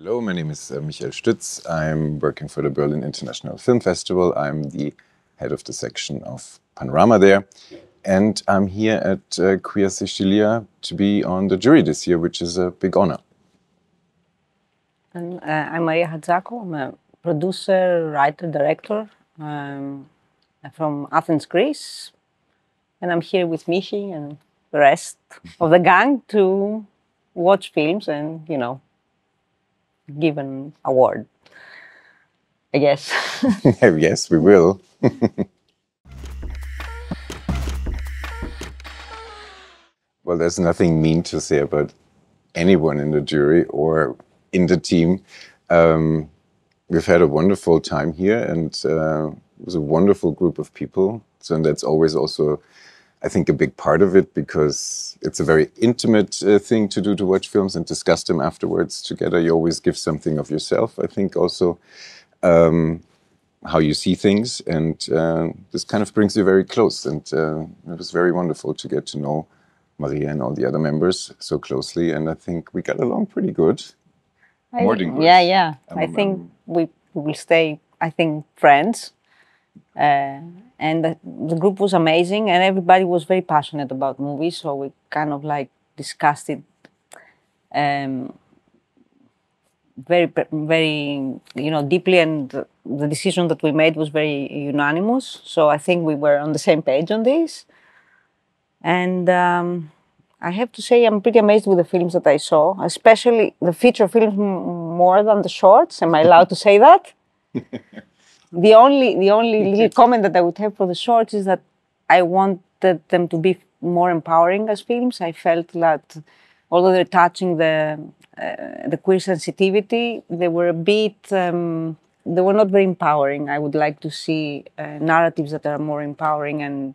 Hello, my name is Michael Stütz. I'm working for the Berlin International Film Festival. I'm the head of the section of Panorama there. And I'm here at Queer Sicilia to be on the jury this year, which is a big honor. And, I'm Maria Hatzakou. I'm a producer, writer, director from Athens, Greece. And I'm here with Michi and the rest of the gang to watch films and, you know, give an award, I guess. Yes, we will. Well, there's nothing mean to say about anyone in the jury or in the team. We've had a wonderful time here, and it was a wonderful group of people. So and that's always also, I think, a big part of it, because it's a very intimate thing to do, to watch films and discuss them afterwards together. You always give something of yourself, I think, also how you see things. And this kind of brings you very close. And it was very wonderful to get to know Maria and all the other members so closely. And I think we got along pretty good. More than good. Yeah. I think we will stay, I think, friends. And the group was amazing, and everybody was very passionate about movies, so we kind of like discussed it very, you know, deeply, and the decision that we made was very unanimous. So I think we were on the same page on this. And I have to say I'm pretty amazed with the films that I saw, especially the feature films more than the shorts. Am I allowed to say that? The only little comment that I would have for the shorts is that I wanted them to be more empowering as films. I felt that although they're touching the queer sensitivity, they were a bit, they were not very empowering. I would like to see narratives that are more empowering, and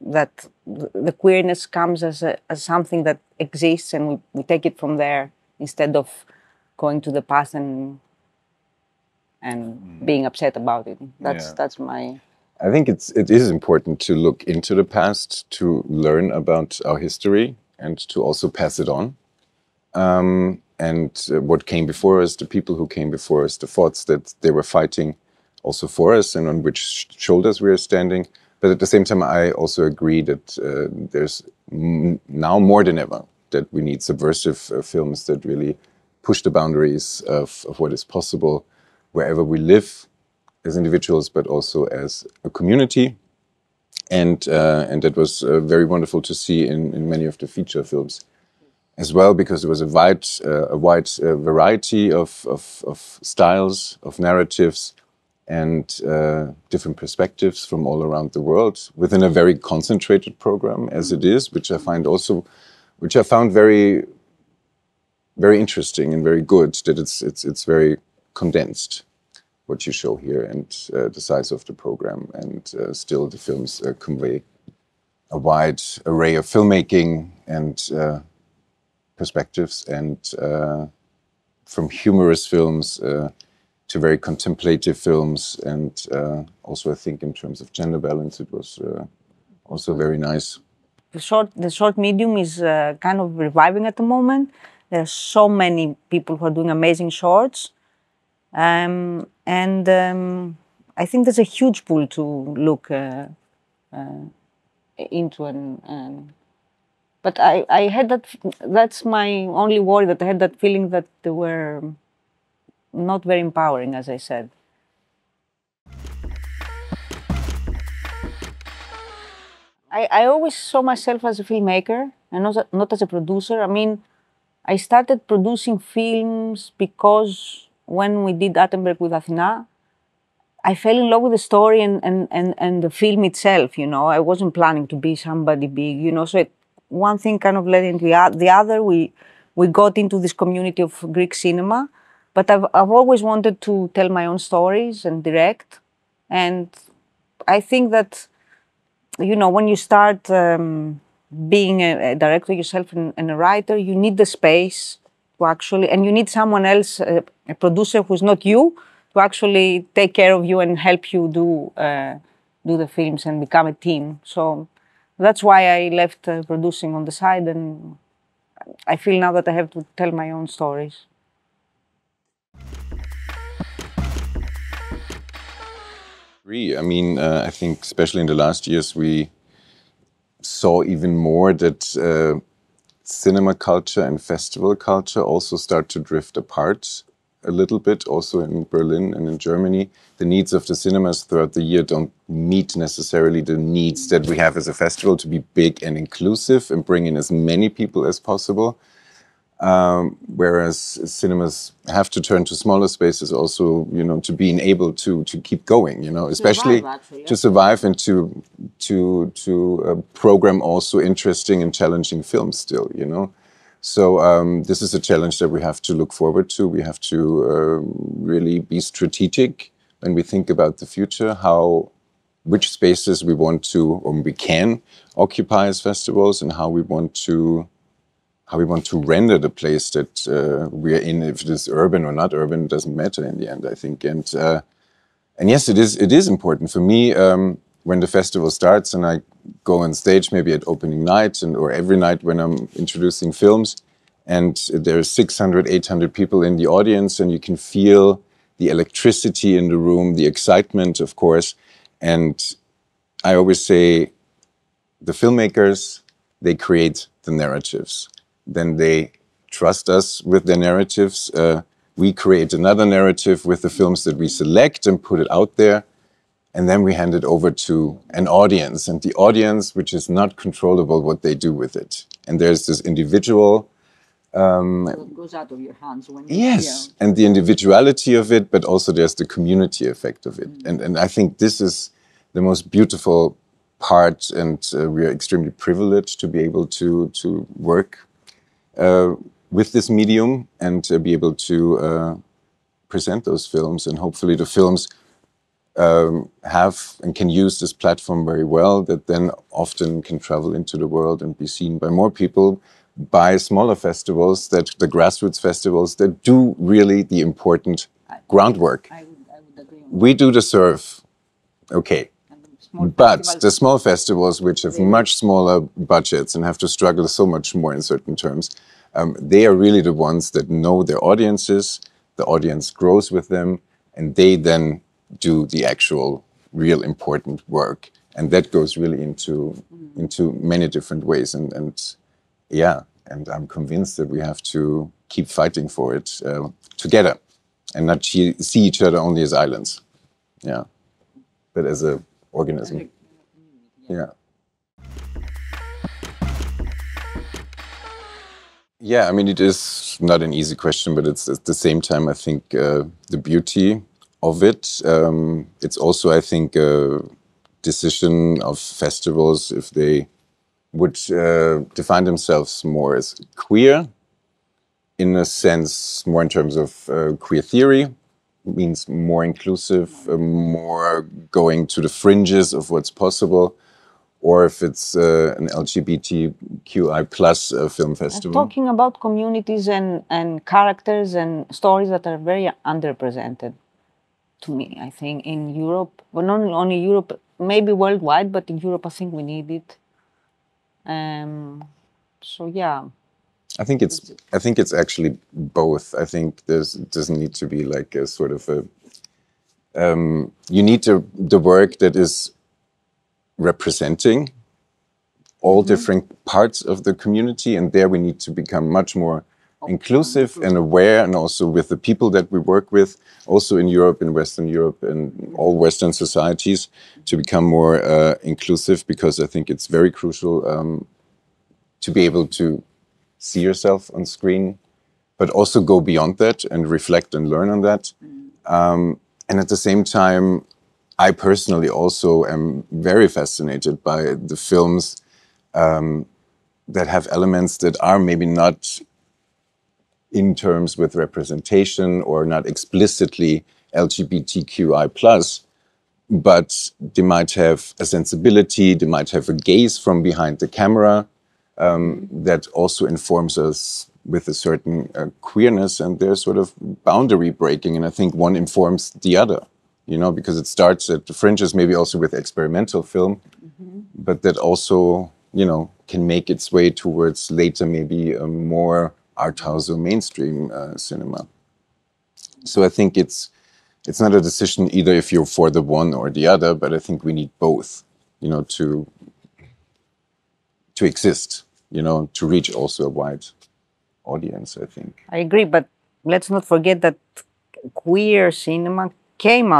that the queerness comes as something that exists, and we take it from there instead of going to the past and being upset about it. That's my... I think it is important to look into the past, to learn about our history, and to also pass it on. And what came before us, the people who came before us, the thoughts that they were fighting also for us, and on which shoulders we are standing. But at the same time, I also agree that there's now more than ever that we need subversive films that really push the boundaries of what is possible wherever we live as individuals, but also as a community. And that was very wonderful to see in many of the feature films as well, because there was a wide variety of styles, of narratives, and different perspectives from all around the world within a very concentrated program as it is, which I found very, very interesting and very good, that it's very condensed, what you show here, and the size of the program, and still the films convey a wide array of filmmaking and perspectives, and from humorous films to very contemplative films, and also I think in terms of gender balance it was also very nice. The short medium is kind of reviving at the moment. There are so many people who are doing amazing shorts. And I think there's a huge pool to look into. But I had that's my only worry, that I had that feeling that they were not very empowering, as I said. I always saw myself as a filmmaker and not as a producer. I mean, I started producing films because when we did Attenberg with Athena, I fell in love with the story and the film itself, you know. I wasn't planning to be somebody big, you know. So one thing kind of led into the other. We got into this community of Greek cinema, but I've always wanted to tell my own stories and direct. And I think that, you know, when you start being a director yourself and a writer, you need the space to actually, and you need someone else, a producer who's not you, to actually take care of you and help you do the films and become a team. So that's why I left producing on the side, and I feel now that I have to tell my own stories. I mean, I think especially in the last years we saw even more that cinema culture and festival culture also start to drift apart a little bit, also in Berlin and in Germany. The needs of the cinemas throughout the year don't meet necessarily the needs that we have as a festival to be big and inclusive and bring in as many people as possible. Whereas cinemas have to turn to smaller spaces also, you know, to being able to keep going, you know, especially to survive and to program also interesting and challenging films still, you know. So this is a challenge that we have to look forward to. We have to really be strategic when we think about the future, which spaces we want to or we can occupy as festivals, and how we want to render the place that we are in. If it is urban or not urban, it doesn't matter in the end, I think. And yes, it is important for me when the festival starts and I go on stage, maybe at opening night or every night when I'm introducing films, and there's 600, 800 people in the audience, and you can feel the electricity in the room, the excitement, of course. And I always say the filmmakers, they create the narratives. Then they trust us with their narratives. We create another narrative with the films that we select and put it out there. And then we hand it over to an audience. And the audience, which is not controllable, what they do with it. And there's this individual... so it goes out of your hands when you... Yes, and the individuality of it, but also there's the community effect of it. And I think this is the most beautiful part, and we are extremely privileged to be able to work with this medium and be able to present those films. And hopefully the films have and can use this platform very well, that then often can travel into the world and be seen by more people, by smaller festivals, that the grassroots festivals that do really the important groundwork. I would agree on that. We do the surf, okay. But the small festivals, which have much smaller budgets and have to struggle so much more in certain terms, they are really the ones that know their audiences, the audience grows with them, and they then do the actual real important work. And that goes really into many different ways. And yeah, and I'm convinced that we have to keep fighting for it together and not see each other only as islands. Yeah, but as a organism. Yeah. Yeah, I mean, it is not an easy question, but it's at the same time, I think, the beauty of it. It's also, I think, a decision of festivals if they would define themselves more as queer, in a sense, more in terms of queer theory, means more inclusive, more going to the fringes of what's possible, or if it's an LGBTQI plus film festival. Talking about communities and characters and stories that are very underrepresented, to me, I think, in Europe, but not only Europe, maybe worldwide, but in Europe, I think we need it. So yeah. I think it's actually both. I think doesn't need to be like a sort of a. You need the work that is representing all different parts of the community, and there we need to become much more inclusive and aware, and also with the people that we work with, also in Europe, in Western Europe, and all Western societies, to become more inclusive, because I think it's very crucial to be able to see yourself on screen, but also go beyond that and reflect and learn on that. And at the same time, I personally also am very fascinated by the films that have elements that are maybe not in terms with representation or not explicitly LGBTQI+, but they might have a sensibility, they might have a gaze from behind the camera that also informs us with a certain queerness, and there's sort of boundary breaking, and I think one informs the other, you know, because it starts at the fringes, maybe also with experimental film, but that also, you know, can make its way towards later maybe a more art house or mainstream cinema. So I think it's it's not a decision either if you're for the one or the other, but I think we need both, you know, to exist, you know, to reach also a wide audience, I think. I agree, but let's not forget that queer cinema came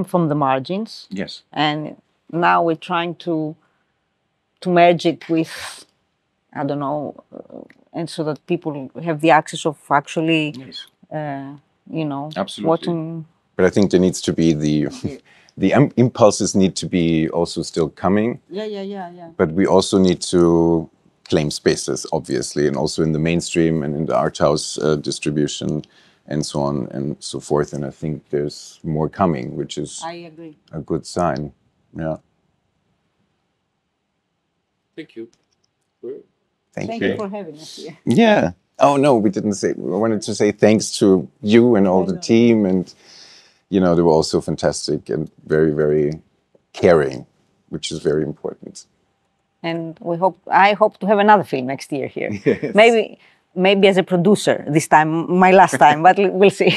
from the margins. Yes. And now we're trying to merge it with, I don't know, and so that people have the access of actually, Yes. you know, Absolutely. watching. But I think there needs to be the impulses need to be also still coming. Yeah. But we also need to claim spaces, obviously, and also in the mainstream and in the art house distribution and so on and so forth. And I think there's more coming, which is I agree. a good sign. Yeah. Thank you. Thank you for having us here. Yeah. Oh, no, we didn't say. I wanted to say thanks to you and all the team. And, you know, they were also fantastic and very, very caring, which is very important. And I hope to have another film next year here. Yes. Maybe as a producer this time, my last time, but we'll see.